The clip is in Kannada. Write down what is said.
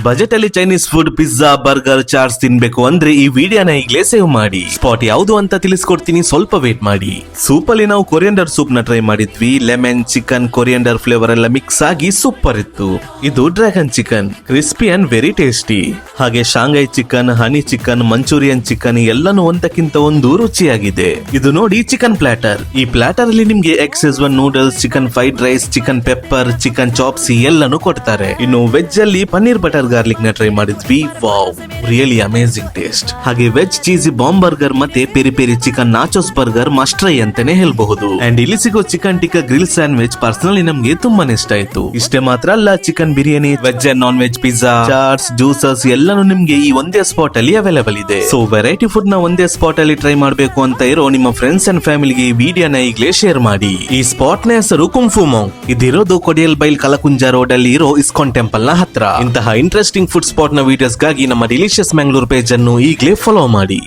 ಬಜೆಟ್ ಅಲ್ಲಿ Chinese food pizza burger chaats ತಿನ್ಬೇಕು ಅಂದ್ರೆ ಈ ವಿಡಿಯೋನ ಈಗಲೇ ಸೇವ್ ಮಾಡಿ. ಸ್ಪಾಟ್ ಯಾವುದು ಅಂತ ತಿಳಿಸ್ಕೊಡ್ತೀನಿ, ಸ್ವಲ್ಪ ವೇಟ್ ಮಾಡಿ. ಸೂಪ್ ಅಲ್ಲಿ ನಾವು ಕೊರಿಯಂಡರ್ ಸೂಪ್ ನ ಟ್ರೈ ಮಾಡಿದ್ವಿ. ಲೆಮನ್, ಚಿಕನ್, ಕೊರಿಯಂಡರ್ ಫ್ಲೇವರ್ ಎಲ್ಲ ಮಿಕ್ಸ್ ಆಗಿ ಸೂಪರ್ ಇತ್ತು. ಇದು dragon chicken, crispy and very tasty. ಹಾಗೆ ಶಾಂಘೈ ಚಿಕನ್, ಹನಿ ಚಿಕನ್, ಮಂಚೂರಿಯನ್ ಚಿಕನ್ ಎಲ್ಲಾನು ಒಂದಕ್ಕಿಂತ ಒಂದು ರುಚಿಯಾಗಿದೆ. ಇದು ನೋಡಿ ಚಿಕನ್ ಪ್ಲಾಟರ್. ಈ ಪ್ಲಾಟರ್ ಅಲ್ಲಿ ನಿಮ್ಗೆ egg schezwan noodles, chicken fried rice, chicken pepper, chicken chopsuey ಎಲ್ಲಾನು ಕೊಡ್ತಾರೆ. ಇನ್ನು ವೆಜ್ ಅಲ್ಲಿ ಪನ್ನೀರ್ ಬಟರ್ ಗಾರ್ಲಿಕ್ ನ ಟ್ರೈ ಮಾಡಿದ್ವಿ. Wow, really amazing taste. ಹಾಗೆ ವೆಜ್ ಚೀಸಿ ಬಾಂಬ್ ಬರ್ಗರ್ ಮತ್ತೆ peri peri chicken nachos burger must try ಅಂತಾನೆ ಹೇಳ್ಬಹುದು. ಅಂಡ್ ಇಲ್ಲಿ ಸಿಗೋ chicken tikka grill sandwich personally ನಮ್ಗೆ ತುಂಬಾನೇ ಇಷ್ಟ ಆಯ್ತು. ಇಷ್ಟೇ ಮಾತ್ರ ಅಲ್ಲ, chicken biryani, veg and non veg pizza, chaats, juices ಎಲ್ಲಾನು ನಿಮ್ಗೆ ಈ ಒಂದೇ ಸ್ಪಾಟ್ ಅಲ್ಲಿ ಅವೈಲೇಬಲ್ ಇದೆ. ಸೊ ವೆರೈಟಿ ಫುಡ್ ನ ಒಂದೇ ಸ್ಪಾಟ್ ಅಲ್ಲಿ ಟ್ರೈ ಮಾಡಬೇಕು ಅಂತ ಇರೋ ನಿಮ್ಮ ಫ್ರೆಂಡ್ಸ್ ಅಂಡ್ ಫ್ಯಾಮಿಲಿಗೆ ಈ ವಿಡಿಯೋನ ಈಗಲೇ ಶೇರ್ ಮಾಡಿ. ಈ ಸ್ಪಾಟ್ ನ ಹೆಸರು ಕುಂಫು ಮಾಂಗ್. ಇದಿರೋದು ಕೊಡಿಯಲ್ ಬೈಲ್ ಕಲಕುಂಜ ರೋಡ್ ಅಲ್ಲಿ ಇರೋ ಇಸ್ಕಾನ್ ಟೆಂಪಲ್ ನ ಹತ್ರ. ಇಂತಹ ಇಂಟ್ರೆಸ್ಟಿಂಗ್ ಫುಡ್ ಸ್ಪಾಟ್ ನ ವಿಡಿಯೋಸ್ ಗಾಗಿ ನಮ್ಮ ಡಿಲಿಷಿಯಸ್ ಮ್ಯಾಂಗ್ಳೂರ್ ಪೇಜ್ ಅನ್ನು ಈಗಲೇ ಫಾಲೋ ಮಾಡಿ.